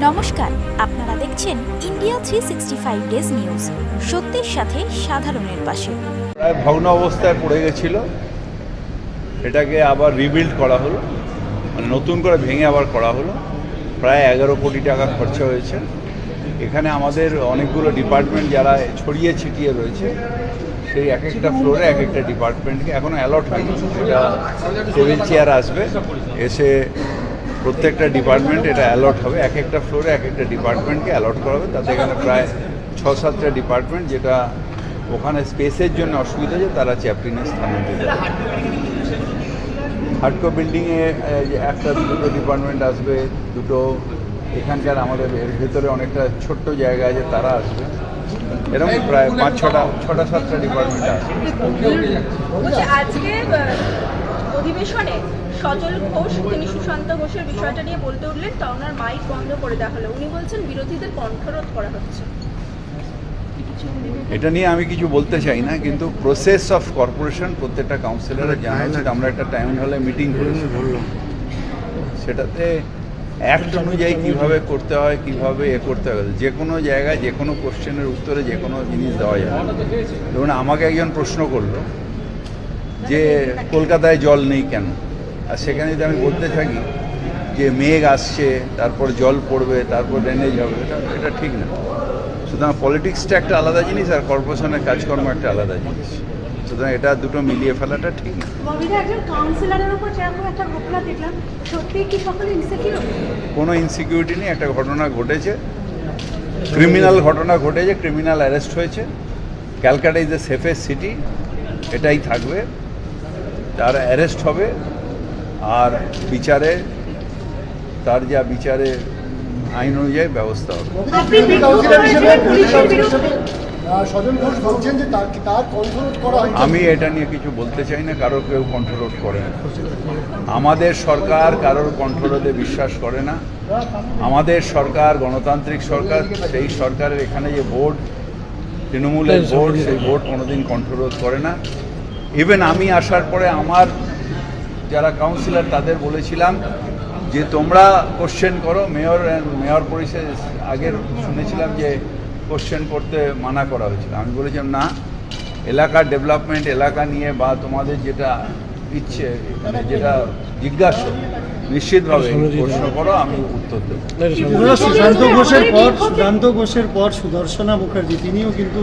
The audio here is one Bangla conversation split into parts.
নমস্কার, আপনারা দেখছেন ইন্ডিয়া 365 ডেজ নিউজ, সত্যের সাথে সাধারণের পাশে। প্রায় ভগ্ন অবস্থায় পড়ে গেছিল, এটাকে আবার রিবিল্ড করা হলো, মানে নতুন করে ভেঙে আবার করা হলো। প্রায় 11 কোটি টাকা খরচা হয়েছে। এখানে আমাদের অনেকগুলো ডিপার্টমেন্ট যারা ছড়িয়ে ছিটিয়ে রয়েছে, সেই এক একটা ফ্লোরে এক একটা ডিপার্টমেন্টকে এখনও অ্যালট হয়নি। এটা টেবিল চেয়ার আসবে, এসে প্রত্যেকটা ডিপার্টমেন্ট এটা অ্যালট হবে, এক একটা ফ্লোরে এক একটা ডিপার্টমেন্টকে অ্যালট করা হবে। তাতে এখানে প্রায় 6-7টা ডিপার্টমেন্ট, যেটা ওখানে স্পেসের জন্য অসুবিধা আছে, তারা চ্যাপ্টিনে স্থানান্তরিত হবে। হার্ডকো বিল্ডিংয়ে একটা দুটো ডিপার্টমেন্ট আসবে, দুটো এখানকার আমাদের এর ভেতরে অনেকটা ছোট্ট জায়গা আছে, তারা আসবে। এরকম প্রায় 5-6টা-7টা ডিপার্টমেন্ট আসবে। আজকে অধিবেশনে সজল ঘোষ তিনি সুশান্ত ঘোষের বিষয়টা নিয়ে বলতে উঠলেন, তা ওনার মাইক বন্ধ করে দেওয়া হলো। উনি বলছেন বিরোধীদের কণ্ঠরোধ করা হচ্ছে। এটা নিয়ে আমি কিছু বলতে চাই না, কিন্তু প্রসেস অফ কর্পোরেশন প্রত্যেকটা কাউন্সিলরের জানা উচিত। আমরা একটা টাইম হলে মিটিং করেছি, সেটাতে অ্যাক্ট অনুযায়ী কীভাবে করতে হয়, কীভাবে করতে হবে, যে কোনো জায়গায় যে কোনো কোশ্চেনের উত্তরে যে কোনো জিনিস দেওয়া যায়। ধরুন আমাকে একজন প্রশ্ন করলো যে কলকাতায় জল নেই কেন, আর সেখানে যদি আমি বলতে থাকি যে মেঘ আসছে, তারপর জল পড়বে, তারপর ড্রেনেজ হবে, এটা ঠিক না। সুতরাং পলিটিক্সটা একটা আলাদা জিনিস, আর কর্পোরেশনের কাজকর্ম একটা আলাদা জিনিস। সুতরাং এটা দুটো মিলিয়ে ফেলাটা ঠিক না। কোনো ইনসিকিউরিটি নেই। একটা ঘটনা ঘটেছে, ক্রিমিনাল ঘটনা ঘটেছে, ক্রিমিনাল অ্যারেস্ট হয়েছে। Calcutta is the safest city, এটাই থাকবে। তার অ্যারেস্ট হবে, আর বিচারে তার যা বিচারে আইন অনুযায়ী ব্যবস্থা হবে। আমি এটা নিয়ে কিছু বলতে চাই না, কারো কেউ কণ্ঠরোধ করে না। আমাদের সরকার কারোর কণ্ঠরোধে বিশ্বাস করে না। আমাদের সরকার গণতান্ত্রিক সরকার, সেই সরকারের এখানে যে বোর্ড, তৃণমূলের বোর্ড, সেই বোর্ড কোনোদিন কণ্ঠরোধ করে না। ইভেন আমি আসার পরে আমার যারা কাউন্সিলর তাদের বলেছিলাম যে তোমরা কোশ্চেন করো। মেয়র পরিষদ আগের শুনেছিলাম যে কোশ্চেন করতে মানা করা হয়েছিল। আমি বলেছিলাম না, এলাকার ডেভেলপমেন্ট, এলাকা নিয়ে বা তোমাদের যেটা ইচ্ছে, মানে যেটা জিজ্ঞাসা, নিশ্চিতভাবে প্রশ্ন করো, আমি উত্তর দেবো। সুশান্ত ঘোষের পর সুদর্শনা মুখার্জি, তিনিও কিন্তু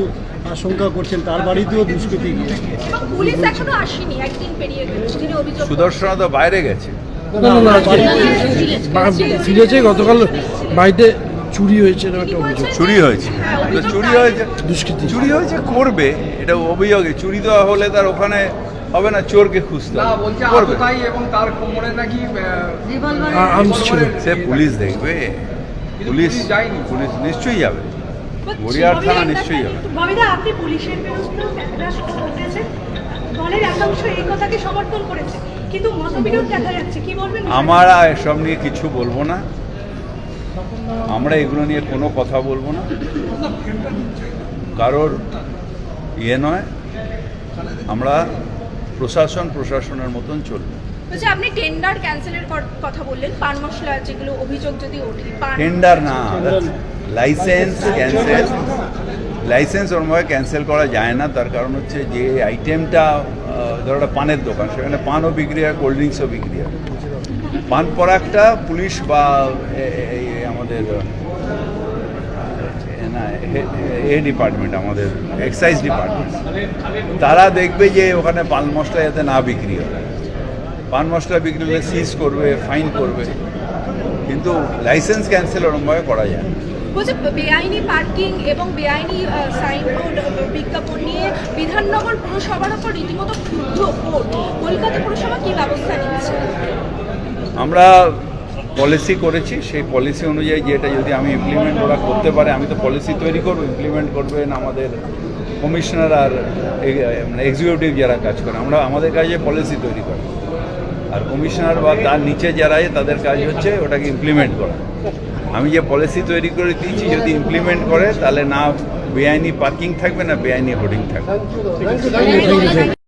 আশঙ্কা করছেন তার বাড়িতেও দুষ্কৃতী গিয়েছে। সুদর্শনা তো বাইরে গেছে, গতকাল বাড়িতে চুরি হয়েছে, চুরি হয়েছে, চুরি হয়েছে করবে, এটা অভিযোগে। চুরি দেওয়া হলে তার ওখানে হবে না, চোরকে খুঁজতে করবে। সে পুলিশ দেখবে, পুলিশ নিশ্চয়ই যাবে, গড়িয়ার থানা নিশ্চয়ই যাবে। আপনি পুলিশের বিরুদ্ধে প্যাঁচড়াশ ঘটেছে, দলের একাংশ এই কথাকে সমর্থন করেছে, কিন্তু মতবিরোধ দেখা যাচ্ছে, কি বলবেন? আমরা এসব নিয়ে কিছু বলবো না, আমরা এগুলো নিয়ে কোনো কথা বলবো না, কারোর ইয়ে নয়। আমরা প্রশাসনের মতন চলবে। আপনি টেন্ডার ক্যান্সেলের কথা বললেন, পান মশলা যেগুলো অভিযোগ যদি ওঠে, টেন্ডার না, লাইসেন্স ক্যান্সেল। লাইসেন্স ওরমভাবে ক্যান্সেল করা যায় না। তার কারণ হচ্ছে যে আইটেমটা, ধরো একটা পানের দোকান, সেখানে পানও বিক্রি হয়, কোল্ড ড্রিঙ্কসও বিক্রি হয়। পান পরাগটা পুলিশ বা আমাদের ডিপার্টমেন্ট, আমাদের এক্সাইজ ডিপার্টমেন্ট, তারা দেখবে যে ওখানে পান মশলা যাতে না বিক্রি হয়। পান মশলা বিক্রি হলে সিজ করবে, ফাইন করবে, কিন্তু লাইসেন্স ক্যান্সেল ওরমভাবে করা যায় না। বেআইনি পার্কিং এবং বেআইনি সাইনবোর্ড বিজ্ঞাপন নিয়ে বিধাননগর পুরসভার উপর রীতিমতো ক্ষুব্ধ কলকাতা পুরসভা কি ব্যবস্থা নিচ্ছে? আমরা পলিসি করেছি, সেই পলিসি অনুযায়ী যেটা যদি আমি ইমপ্লিমেন্ট ওরা করতে পারে, আমি তো পলিসি তৈরি করবো, ইমপ্লিমেন্ট করবেন আমাদের কমিশনার আর মানে এক্সিকিউটিভ যারা কাজ করে। আমরা আমাদের কাজে পলিসি তৈরি করি, আর কমিশনার বা তার নিচে যারা আছে তাদের কাজ হচ্ছে ওটাকে ইমপ্লিমেন্ট করা। আমি যে পলিসি তৈরি করে দিয়েছি, যদি ইমপ্লিমেন্ট করে তাহলে না বেআইনি পার্কিং থাকবে, না বেআইনি হোর্ডিং থাকবে।